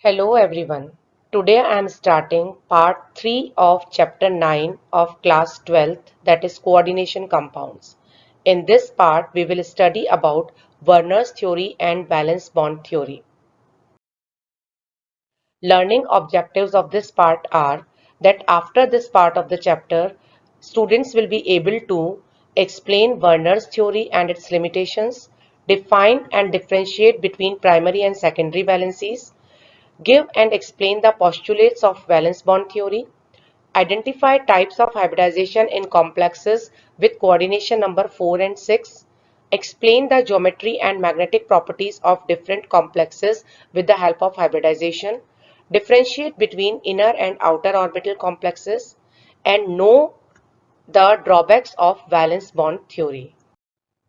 Hello everyone. Today I am starting part 3 of chapter 9 of class 12, that is coordination compounds. In this part we will study about Werner's theory and valence bond theory. Learning objectives of this part are that after this part of the chapter, students will be able to explain Werner's theory and its limitations, define and differentiate between primary and secondary valencies, give and explain the postulates of valence bond theory, identify types of hybridization in complexes with coordination number 4 and 6, explain the geometry and magnetic properties of different complexes with the help of hybridization, differentiate between inner and outer orbital complexes, and know the drawbacks of valence bond theory.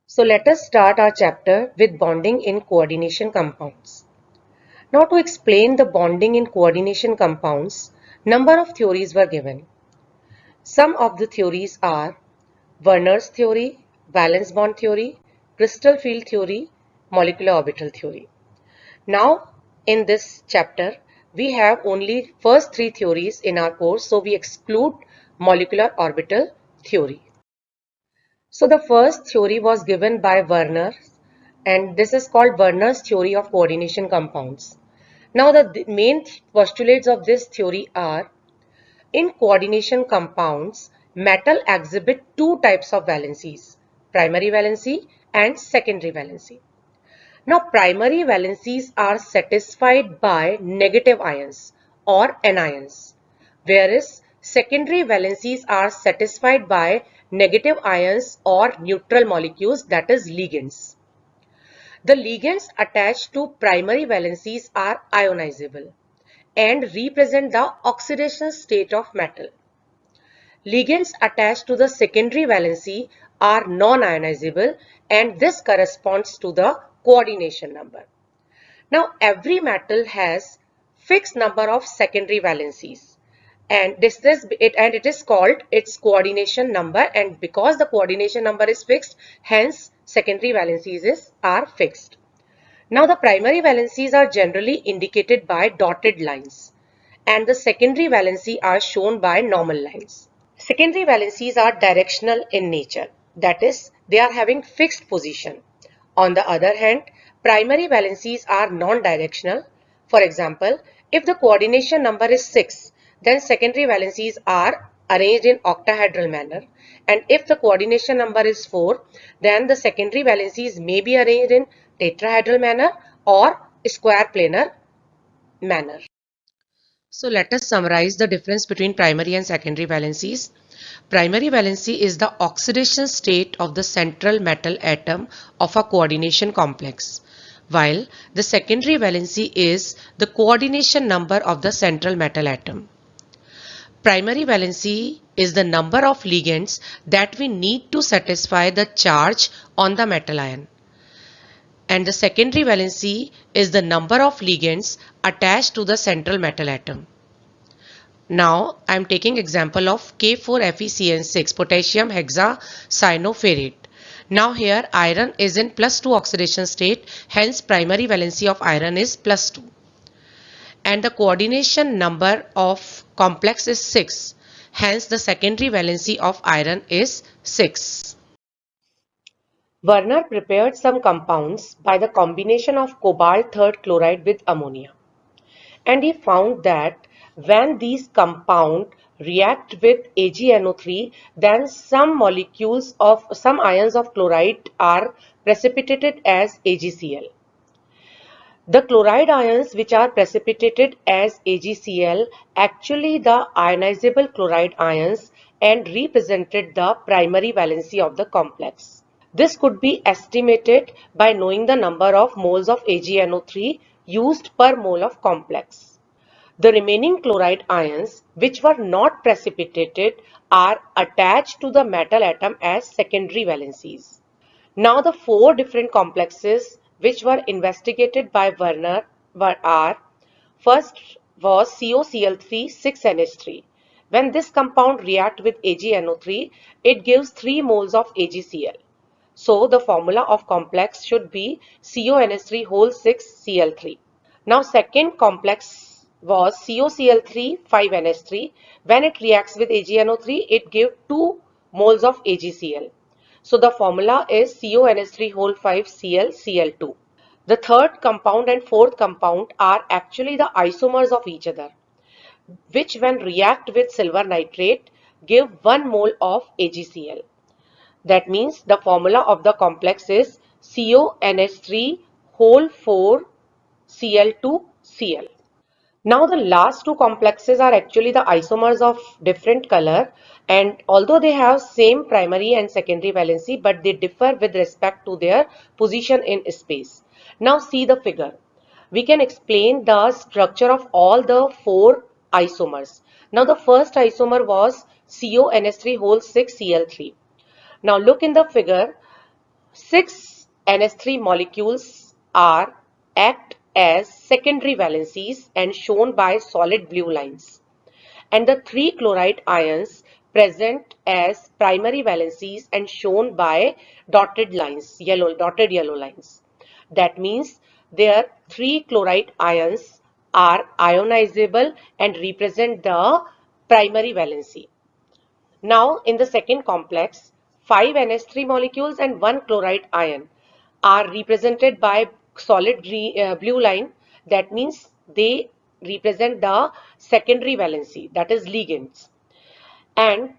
So let us start our chapter with bonding in coordination compounds. Now to explain the bonding in coordination compounds, number of theories were given. Some of the theories are Werner's theory, valence bond theory, crystal field theory, molecular orbital theory. Now in this chapter, we have only first three theories in our course, so we exclude molecular orbital theory. So the first theory was given by Werner, and this is called Werner's theory of coordination compounds. Now the main postulates of this theory are: in coordination compounds, metal exhibit two types of valencies, primary valency and secondary valency. Now primary valencies are satisfied by negative ions or anions, whereas secondary valencies are satisfied by negative ions or neutral molecules, that is ligands. The ligands attached to primary valencies are ionizable and represent the oxidation state of metal. Ligands attached to the secondary valency are non-ionizable, and this corresponds to the coordination number. Now every metal has fixed number of secondary valencies, and it is called its coordination number, and because the coordination number is fixed, hence secondary valencies are fixed. Now the primary valencies are generally indicated by dotted lines and the secondary valency are shown by normal lines. Secondary valencies are directional in nature, that is, they are having fixed position. On the other hand, primary valencies are non-directional. For example, if the coordination number is 6, then secondary valencies are arranged in octahedral manner, and if the coordination number is 4, then the secondary valencies may be arranged in tetrahedral manner or square planar manner. So let us summarize the difference between primary and secondary valencies. Primary valency is the oxidation state of the central metal atom of a coordination complex, while the secondary valency is the coordination number of the central metal atom. Primary valency is the number of ligands that we need to satisfy the charge on the metal ion, and the secondary valency is the number of ligands attached to the central metal atom. Now I am taking example of K4FeCN6 potassium hexacyanoferrate. Now here iron is in +2 oxidation state, hence primary valency of iron is +2. And the coordination number of complex is 6, hence the secondary valency of iron is 6. Werner prepared some compounds by the combination of cobalt third chloride with ammonia, and he found that when these compounds react with AgNO3, then some ions of chloride are precipitated as AgCl. The chloride ions which are precipitated as AgCl actually the ionizable chloride ions and represented the primary valency of the complex. This could be estimated by knowing the number of moles of AgNO3 used per mole of complex. The remaining chloride ions which were not precipitated are attached to the metal atom as secondary valencies. Now the four different complexes which were investigated by Werner are: first was COCl3 6NH3. When this compound reacts with AgNO3, it gives 3 moles of AgCl. So the formula of complex should be CONH3 whole 6 Cl3. Now second complex was COCl3 5NH3. When it reacts with AgNO3, it gives 2 moles of AgCl. So the formula is CONH3 whole 5 Cl Cl2. The third compound and fourth compound are actually the isomers of each other, which when react with silver nitrate give 1 mole of AgCl. That means the formula of the complex is CONH3 whole 4 Cl2Cl. Now the last two complexes are actually the isomers of different color, and although they have same primary and secondary valency, but they differ with respect to their position in space. Now see the figure. We can explain the structure of all the four isomers. Now the first isomer was CONH3 whole 6 Cl3. Now look in the figure. 6 NH3 molecules are act as secondary valencies and shown by solid blue lines, and the 3 chloride ions present as primary valencies and shown by dotted yellow lines. That means their 3 chloride ions are ionizable and represent the primary valency. Now, in the second complex, 5 NH3 molecules and 1 chloride ion are represented by solid blue line. That means they represent the secondary valency, that is ligands. And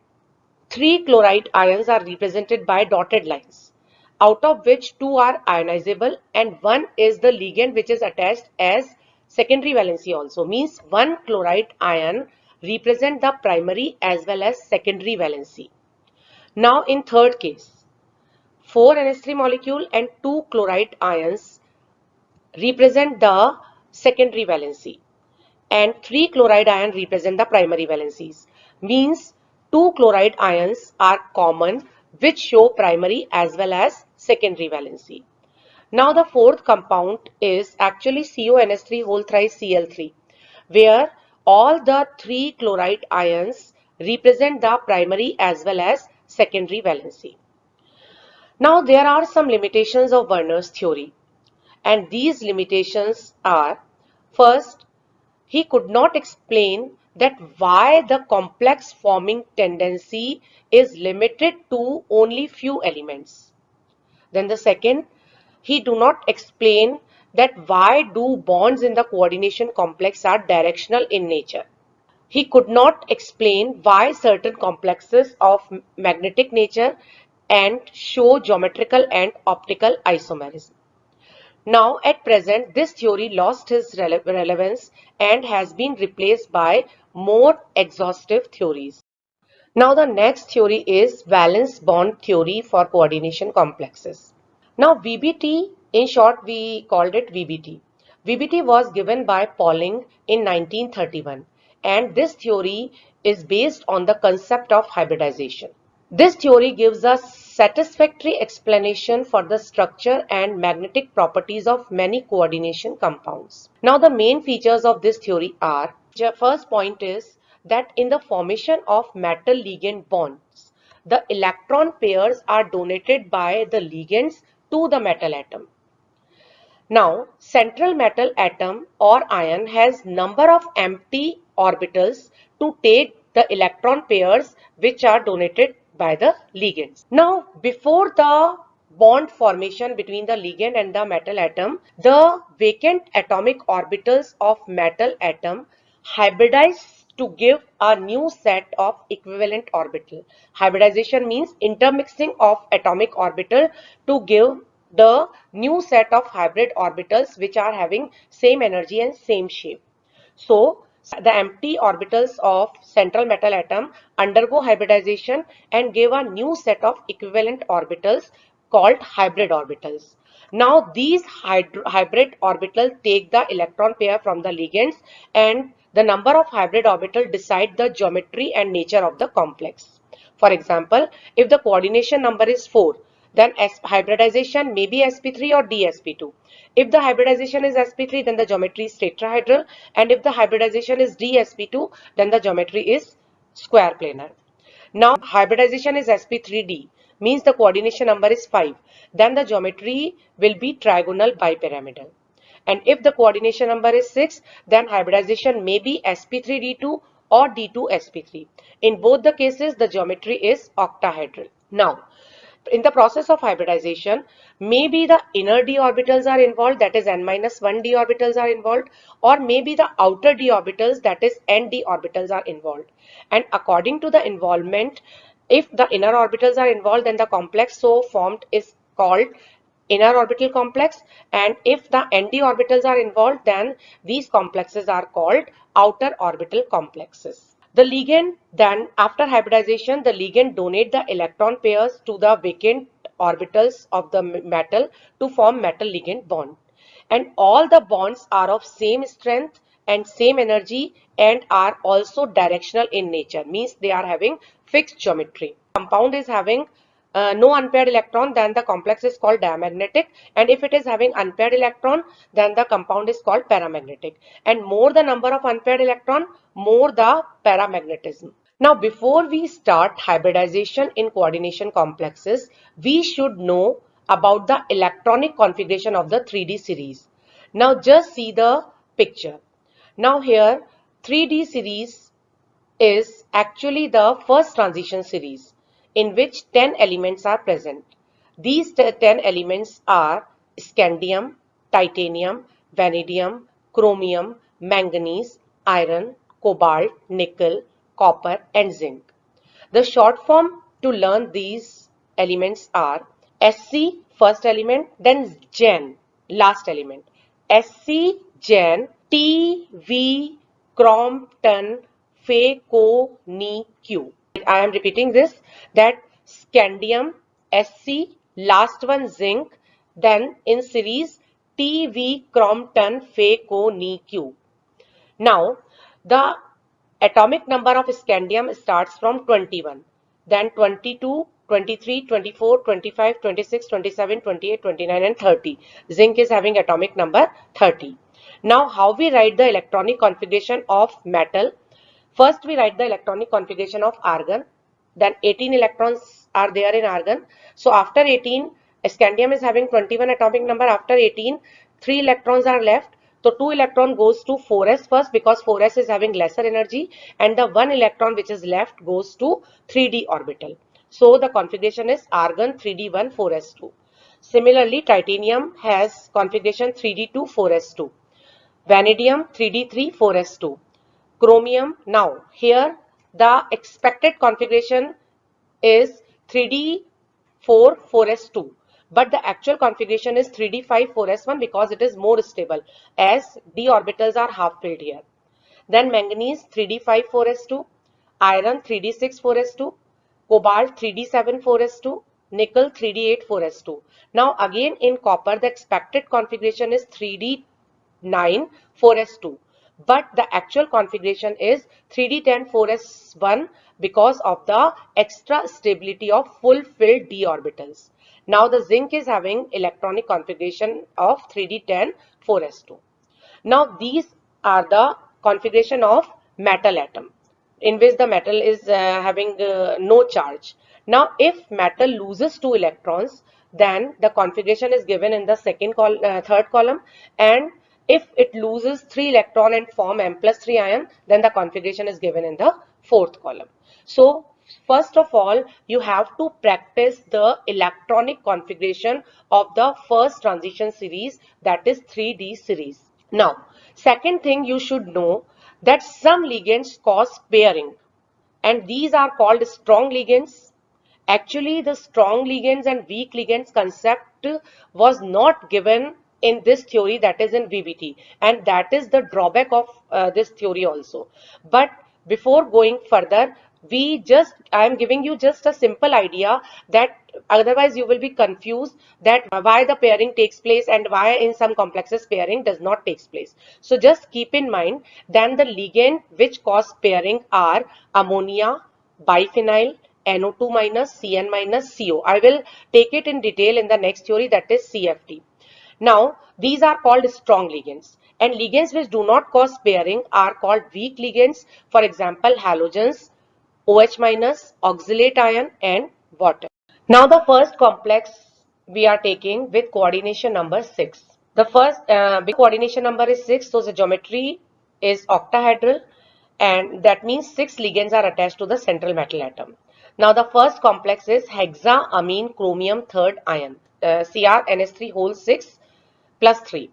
3 chloride ions are represented by dotted lines, out of which 2 are ionizable and 1 is the ligand which is attached as secondary valency also. Means 1 chloride ion represent the primary as well as secondary valency. Now in third case, 4 NH3 molecule and 2 chloride ions represent the secondary valency, and 3 chloride ion represent the primary valencies. Means 2 chloride ions are common, which show primary as well as secondary valency. Now the fourth compound is actually CONH3 whole thrice Cl3, where all the 3 chloride ions represent the primary as well as secondary valency. Now there are some limitations of Werner's theory, and these limitations are: first, he could not explain that why the complex forming tendency is limited to only few elements. Then the second, he do not explain that why do bonds in the coordination complex are directional in nature. He could not explain why certain complexes of magnetic nature and show geometrical and optical isomerism. Now, at present, this theory lost its relevance and has been replaced by more exhaustive theories. Now, the next theory is valence bond theory for coordination complexes. Now, VBT, in short, we called it VBT. VBT was given by Pauling in 1931, and this theory is based on the concept of hybridization. This theory gives a satisfactory explanation for the structure and magnetic properties of many coordination compounds. Now the main features of this theory are: the first point is that in the formation of metal ligand bonds, the electron pairs are donated by the ligands to the metal atom. Now, central metal atom or ion has number of empty orbitals to take the electron pairs which are donated by the ligands. Now, before the bond formation between the ligand and the metal atom, the vacant atomic orbitals of metal atom hybridize to give a new set of equivalent orbital. Hybridization means intermixing of atomic orbital to give the new set of hybrid orbitals which are having same energy and same shape. So the empty orbitals of central metal atom undergo hybridization and give a new set of equivalent orbitals called hybrid orbitals. Now these hybrid orbitals take the electron pair from the ligands, and the number of hybrid orbitals decide the geometry and nature of the complex. For example, if the coordination number is 4, then hybridization may be sp3 or dsp2. If the hybridization is sp3, then the geometry is tetrahedral, and if the hybridization is dsp2, then the geometry is square planar. Now hybridization is sp3d, means the coordination number is 5, then the geometry will be trigonal bipyramidal. And if the coordination number is 6, then hybridization may be sp3d2 or d2sp3. In both the cases, the geometry is octahedral. Now, in the process of hybridization, maybe the inner d orbitals are involved, that is n-1 d orbitals are involved, or maybe the outer d orbitals, that is n d orbitals are involved. And according to the involvement, if the inner orbitals are involved, then the complex so formed is called inner orbital complex, and if the nd orbitals are involved, then these complexes are called outer orbital complexes. The ligand, then after hybridization, the ligand donate the electron pairs to the vacant orbitals of the metal to form metal ligand bond. And all the bonds are of same strength and same energy and are also directional in nature, means they are having fixed geometry. Compound is having no unpaired electron, then the complex is called diamagnetic, and if it is having unpaired electron, then the compound is called paramagnetic. And more the number of unpaired electron, more the paramagnetism. Now, before we start hybridization in coordination complexes, we should know about the electronic configuration of the 3D series. Now, just see the picture. Now, here 3D series is actually the first transition series in which 10 elements are present. These 10 elements are scandium, titanium, vanadium, chromium, manganese, iron, cobalt, nickel, copper and zinc. The short form to learn these elements are Sc first element, then Gen last element. Sc Gen Tv Crompton Fe Co Ni Q. I am repeating this, that scandium Sc, last one zinc, then in series Tv Crompton Fe Co Ni Q. Now, the atomic number of scandium starts from 21, then 22, 23, 24, 25, 26, 27, 28, 29 and 30. Zinc is having atomic number 30. Now, how we write the electronic configuration of metal? First, we write the electronic configuration of argon. Then 18 electrons are there in argon. So after 18, scandium is having 21 atomic number. After 18, 3 electrons are left. So 2 electron goes to 4s first because 4s is having lesser energy, and the 1 electron which is left goes to 3d orbital. So the configuration is argon 3d1 4s2. Similarly, titanium has configuration 3d2 4s2. Vanadium 3d3 4s2. Chromium, now here the expected configuration is 3d4 4s2, but the actual configuration is 3d5 4s1 because it is more stable as d orbitals are half filled here. Then manganese 3d5 4s2, iron 3d6 4s2, cobalt 3d7 4s2, nickel 3d8 4s2. Now again in copper the expected configuration is 3d9 4s2, but the actual configuration is 3d10 4s1 because of the extra stability of full filled d orbitals. Now the zinc is having electronic configuration of 3d10 4s2. Now these are the configuration of metal atom in which the metal is having no charge. Now if metal loses 2 electrons, then the configuration is given in the third column, and if it loses 3 electron and form M plus 3 ion, then the configuration is given in the fourth column. So first of all, you have to practice the electronic configuration of the first transition series, that is 3D series. Now, second thing you should know that some ligands cause pairing, and these are called strong ligands. Actually, the strong ligands and weak ligands concept was not given in this theory, that is in VBT, and that is the drawback of this theory also. But before going further, I am giving you just a simple idea, that otherwise you will be confused that why the pairing takes place and why in some complexes pairing does not takes place. So just keep in mind, then the ligand which cause pairing are ammonia, biphenyl, NO2 minus, CN minus, CO. I will take it in detail in the next theory, that is CFT. Now, these are called strong ligands, and ligands which do not cause pairing are called weak ligands. For example, halogens, OH minus, oxalate ion and water. Now the first complex we are taking with coordination number 6. The first coordination number is 6, so the geometry is octahedral, and that means 6 ligands are attached to the central metal atom. Now the first complex is hexaamine chromium third ion, CrNH3 whole 6 plus 3.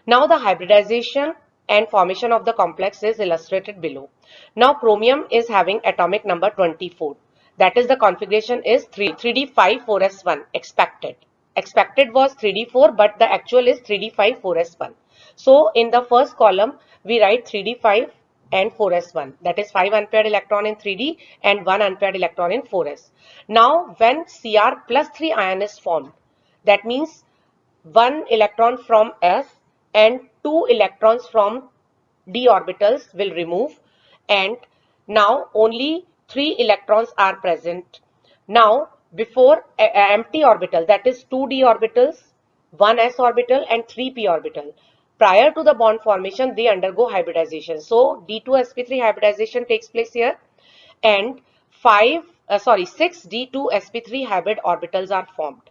Now the hybridization and formation of the complex is illustrated below. Now chromium is having atomic number 24. That is, the configuration is 3d5 4s1 expected. Expected was 3d4, but the actual is 3d5 4s1. So in the first column we write 3d5 and 4s1, that is 5 unpaired electron in 3d and 1 unpaired electron in 4s. Now when Cr plus 3 ion is formed, that means 1 electron from s and 2 electrons from d orbitals will remove, and now only 3 electrons are present. Now before empty orbital, that is 2 d orbitals, 1 s orbital and 3 p orbital, prior to the bond formation they undergo hybridization. So D2sp3 hybridization takes place here, and 6 D2sp3 hybrid orbitals are formed,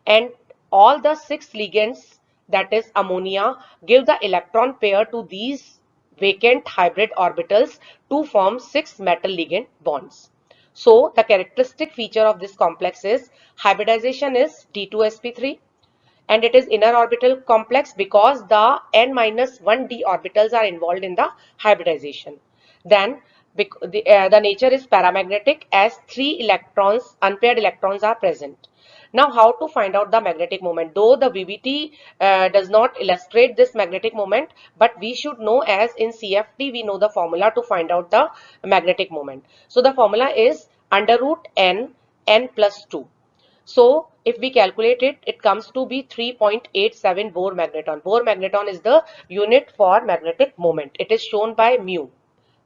and all the 6 ligands, that is ammonia, give the electron pair to these vacant hybrid orbitals to form 6 metal ligand bonds. So the characteristic feature of this complex is hybridization is D2sp3, and it is inner orbital complex because the n-1d orbitals are involved in the hybridization. Then the nature is paramagnetic as 3 electrons, unpaired electrons are present. Now how to find out the magnetic moment? Though the VBT does not illustrate this magnetic moment, but we should know, as in CFT we know the formula to find out the magnetic moment. So the formula is under root n plus 2. So if we calculate it, it comes to be 3.87 Bohr magneton. Bohr magneton is the unit for magnetic moment. It is shown by mu.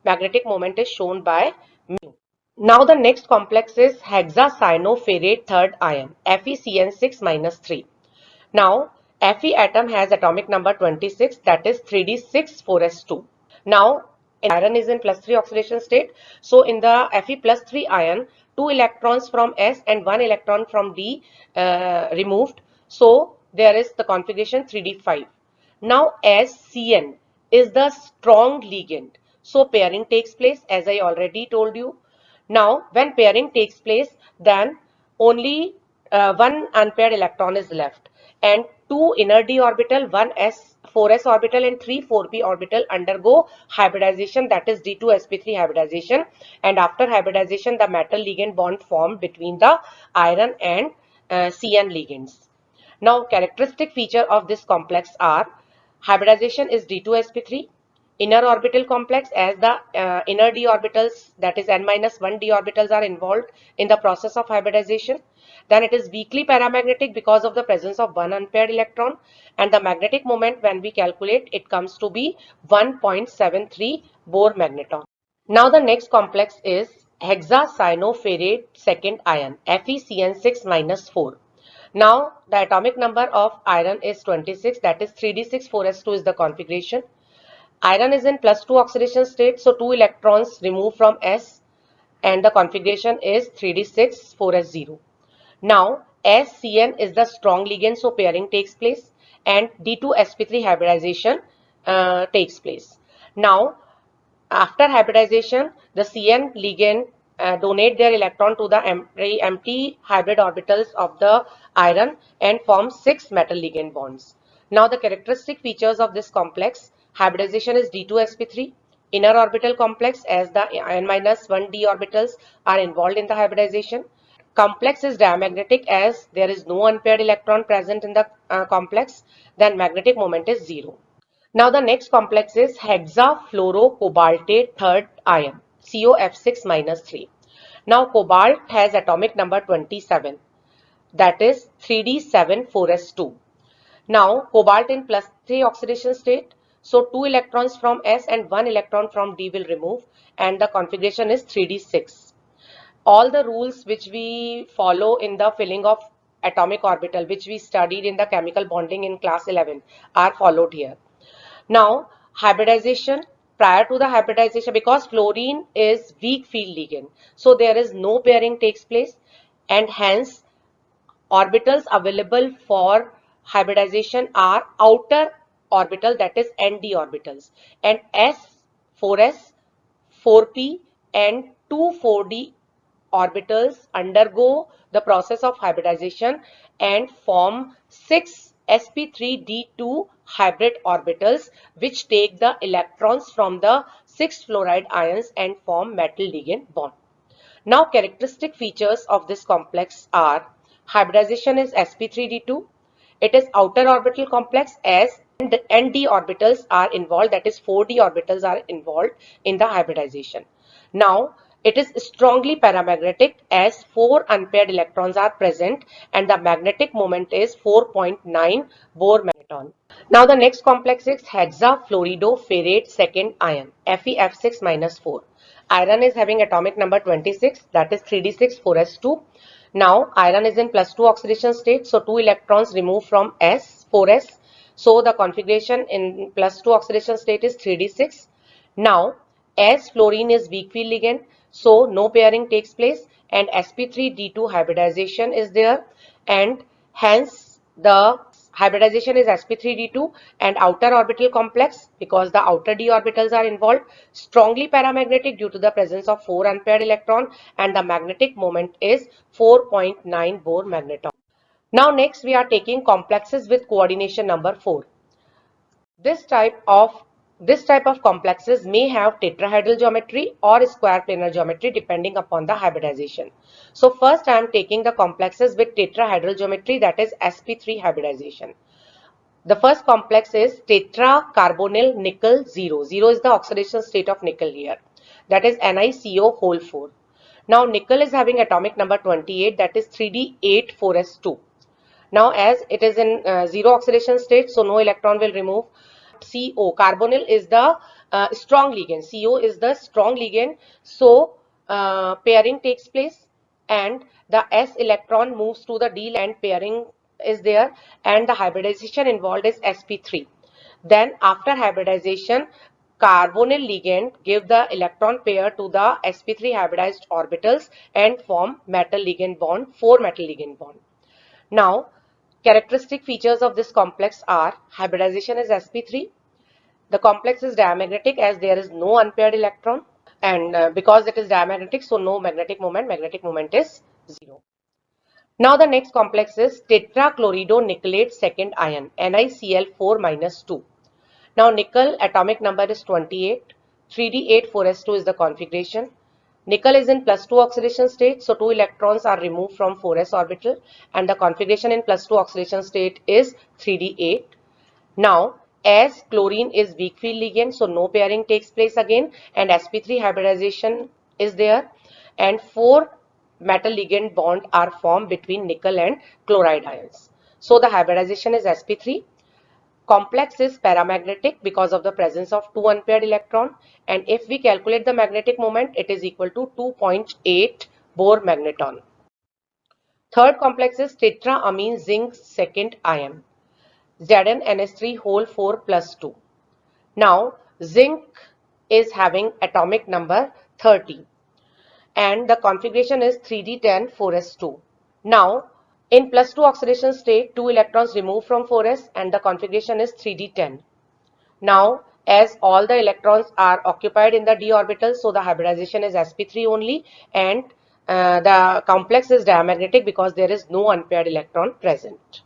Magnetic moment is shown by mu. Now the next complex is hexacyanoferrate third ion, FeCN6 minus 3. Now Fe atom has atomic number 26, that is 3d6 4s2. Now iron is in plus 3 oxidation state. So in the Fe plus 3 ion, 2 electrons from S and 1 electron from D removed. So there is the configuration 3d5. Now as Cn is the strong ligand, so pairing takes place, as I already told you. Now when pairing takes place, then only 1 unpaired electron is left, and 2 inner d orbital, 1 s 4s orbital and 3 4p orbital undergo hybridization, that is D2sp3 hybridization, and after hybridization the metal ligand bond formed between the iron and Cn ligands. Now characteristic feature of this complex are hybridization is D2sp3, inner orbital complex, as the inner d orbitals, that is n-1 d orbitals, are involved in the process of hybridization. Then it is weakly paramagnetic because of the presence of 1 unpaired electron, and the magnetic moment when we calculate, it comes to be 1.73 Bohr magneton. Now the next complex is hexacyanoferrate second ion, FeCN6 minus 4. Now the atomic number of iron is 26, that is 3d6 4s2 is the configuration. Iron is in plus 2 oxidation state, so 2 electrons removed from S, and the configuration is 3d6 4s0. Now SCN is the strong ligand, so pairing takes place, and D2sp3 hybridization takes place. Now after hybridization, the Cn ligand donate their electron to the empty hybrid orbitals of the iron and form 6 metal ligand bonds. Now the characteristic features of this complex: hybridization is D2sp3, inner orbital complex, as the n-1d orbitals are involved in the hybridization. Complex is diamagnetic as there is no unpaired electron present in the complex. Then magnetic moment is 0. Now the next complex is hexafluorocobaltate third ion, COF6 minus 3. Now cobalt has atomic number 27, that is 3d7 4s2. Now cobalt in plus 3 oxidation state, so 2 electrons from S and 1 electron from D will remove, and the configuration is 3d6. All the rules which we follow in the filling of atomic orbital, which we studied in the chemical bonding in class 11, are followed here. Now hybridization, prior to the hybridization, because fluorine is weak field ligand, so there is no pairing takes place, and hence orbitals available for hybridization are outer orbital, that is Nd orbitals, and S, 4s, 4p and 2 4d orbitals undergo the process of hybridization and form 6 sp3d2 hybrid orbitals, which take the electrons from the 6 fluoride ions and form metal ligand bond. Now, characteristic features of this complex are: hybridization is sp3d2, it is outer orbital complex as Nd orbitals are involved, that is 4d orbitals are involved in the hybridization. Now, it is strongly paramagnetic as 4 unpaired electrons are present and the magnetic moment is 4.9 Bohr magneton. Now the next complex is hexafluoridoferrate second ion, FeF6-4. Iron is having atomic number 26, that is 3d6 4s2. Now iron is in +2 oxidation state, so 2 electrons removed from S, 4s. So the configuration in +2 oxidation state is 3d6. Now as fluorine is weak field ligand, so no pairing takes place and sp3d2 hybridization is there, and hence the hybridization is sp3d2 and outer orbital complex because the outer d orbitals are involved, strongly paramagnetic due to the presence of 4 unpaired electron, and the magnetic moment is 4.9 Bohr magneton. Now next we are taking complexes with coordination number 4. This type of complexes may have tetrahedral geometry or square planar geometry depending upon the hybridization. So first I am taking the complexes with tetrahedral geometry, that is sp3 hybridization. The first complex is tetracarbonyl nickel 0. 0 is the oxidation state of nickel here. That is NiCO whole 4. Now nickel is having atomic number 28, that is 3d8 4s2. Now as it is in 0 oxidation state, so no electron will remove. CO, carbonyl is the strong ligand. CO is the strong ligand. So pairing takes place and the S electron moves to the D and pairing is there, and the hybridization involved is sp3. Then after hybridization, carbonyl ligand give the electron pair to the sp3 hybridized orbitals and form metal ligand bond, 4 metal ligand bond. Now characteristic features of this complex are: hybridization is sp3, the complex is diamagnetic as there is no unpaired electron, and because it is diamagnetic, so no magnetic moment is 0. Now the next complex is tetrachloridonickelate second ion, NiCl4-2. Now nickel atomic number is 28, 3d8 4s2 is the configuration. Nickel is in +2 oxidation state, so 2 electrons are removed from 4s orbital and the configuration in +2 oxidation state is 3d8. Now as chlorine is weak field ligand, so no pairing takes place again and sp3 hybridization is there and 4 metal ligand bond are formed between nickel and chloride ions. So the hybridization is sp3. Complex is paramagnetic because of the presence of 2 unpaired electron, and if we calculate the magnetic moment, it is equal to 2.8 Bohr magneton. Third complex is tetraamine zinc second ion, ZnNH3 whole 4+2. Now zinc is having atomic number 30 and the configuration is 3d10 4s2. Now in +2 oxidation state, 2 electrons removed from 4s and the configuration is 3d10. Now as all the electrons are occupied in the d orbital, so the hybridization is sp3 only, and the complex is diamagnetic because there is no unpaired electron present.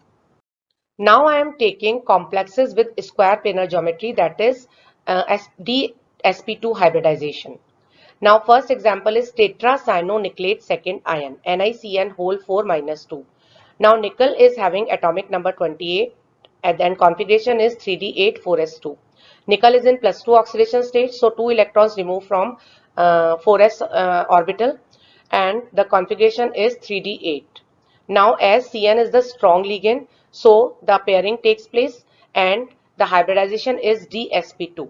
Now I am taking complexes with square planar geometry, that is dsp2 hybridization. Now first example is tetracyanonickelate second ion, NiCN whole 4-2. Now nickel is having atomic number 28 and then configuration is 3d8 4s2. Nickel is in +2 oxidation state, so 2 electrons removed from 4s orbital and the configuration is 3d8. Now as Cn is the strong ligand, so the pairing takes place and the hybridization is dsp2.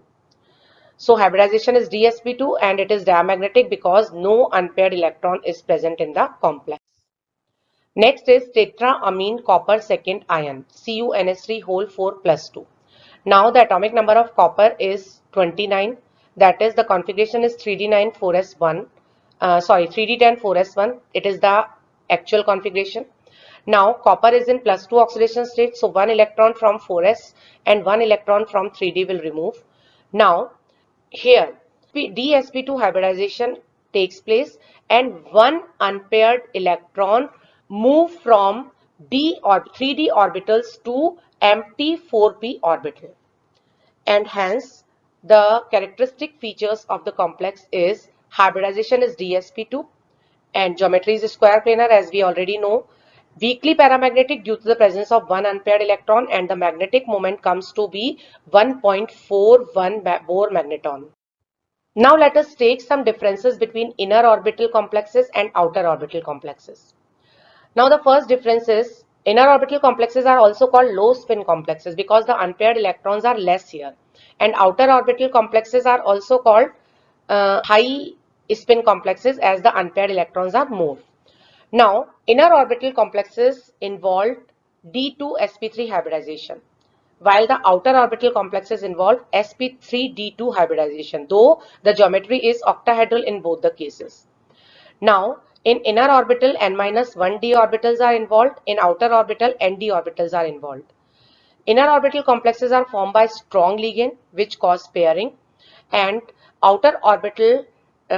So hybridization is dsp2 and it is diamagnetic because no unpaired electron is present in the complex. Next is tetraamine copper second ion, CuNH3 whole 4+2. Now the atomic number of copper is 29, that is the configuration is 3d9 4s1, 3d10 4s1, it is the actual configuration. Now copper is in +2 oxidation state, so 1 electron from 4s and 1 electron from 3d will remove. Now here dsp2 hybridization takes place and one unpaired electron move from d or 3d orbitals to empty 4p orbital, and hence the characteristic features of the complex is hybridization is dsp2 and geometry is square planar, as we already know. Weakly paramagnetic due to the presence of one unpaired electron, and the magnetic moment comes to be 1.41 Bohr magneton. Now let us take some differences between inner orbital complexes and outer orbital complexes. Now the first difference is inner orbital complexes are also called low spin complexes because the unpaired electrons are less here, and outer orbital complexes are also called high spin complexes as the unpaired electrons are more. Now inner orbital complexes involve d2 sp3 hybridization, while the outer orbital complexes involve sp3d2 hybridization, though the geometry is octahedral in both the cases. Now, in inner orbital, n-1d orbitals are involved. In outer orbital, nd orbitals are involved. Inner orbital complexes are formed by strong ligand, which cause pairing, and outer orbital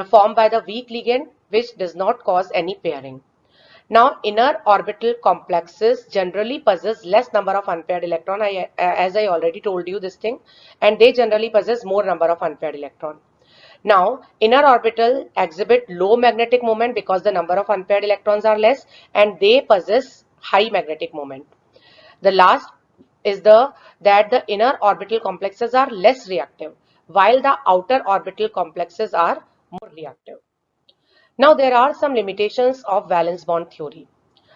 formed by the weak ligand, which does not cause any pairing. Now, inner orbital complexes generally possess less number of unpaired electron, as I already told you this thing, and they generally possess more number of unpaired electron. Now, inner orbital exhibit low magnetic moment because the number of unpaired electrons are less and they possess high magnetic moment. The last is that the inner orbital complexes are less reactive, while the outer orbital complexes are more reactive. Now, there are some limitations of valence bond theory.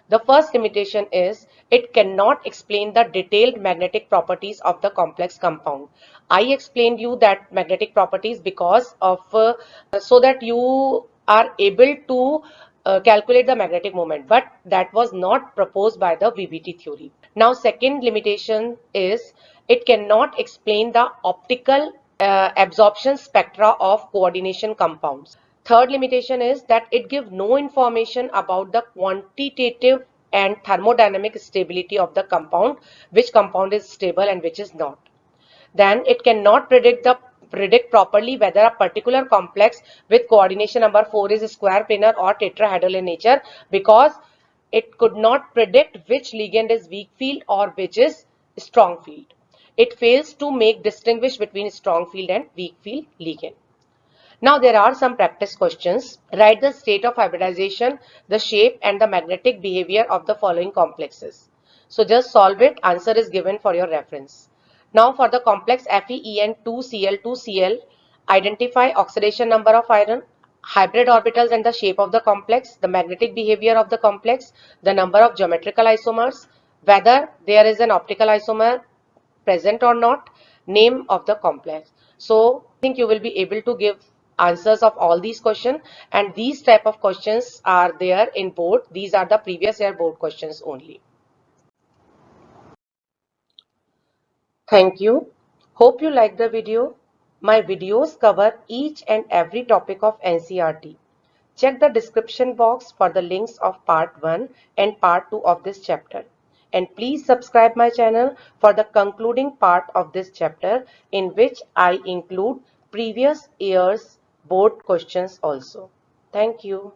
The first limitation is it cannot explain the detailed magnetic properties of the complex compound. I explained you that magnetic properties because of so that you are able to calculate the magnetic moment, but that was not proposed by the VBT theory. Now, second limitation is it cannot explain the optical absorption spectra of coordination compounds. Third limitation is that it gives no information about the quantitative and thermodynamic stability of the compound, which compound is stable and which is not. Then it cannot predict properly whether a particular complex with coordination number 4 is square planar or tetrahedral in nature, because it could not predict which ligand is weak field or which is strong field. It fails to make distinguish between strong field and weak field ligand. Now there are some practice questions. Write the state of hybridization, the shape and the magnetic behavior of the following complexes. So just solve it. Answer is given for your reference. Now for the complex FeEn2Cl2Cl, identify oxidation number of iron, hybrid orbitals and the shape of the complex, the magnetic behavior of the complex, the number of geometrical isomers, whether there is an optical isomer present or not, name of the complex. So I think you will be able to give answers of all these questions, and these type of questions are there in board. These are the previous year board questions only. Thank you. Hope you like the video. My videos cover each and every topic of NCERT. Check the description box for the links of part 1 and part 2 of this chapter. And please subscribe my channel for the concluding part of this chapter, in which I include previous year's board questions also. Thank you.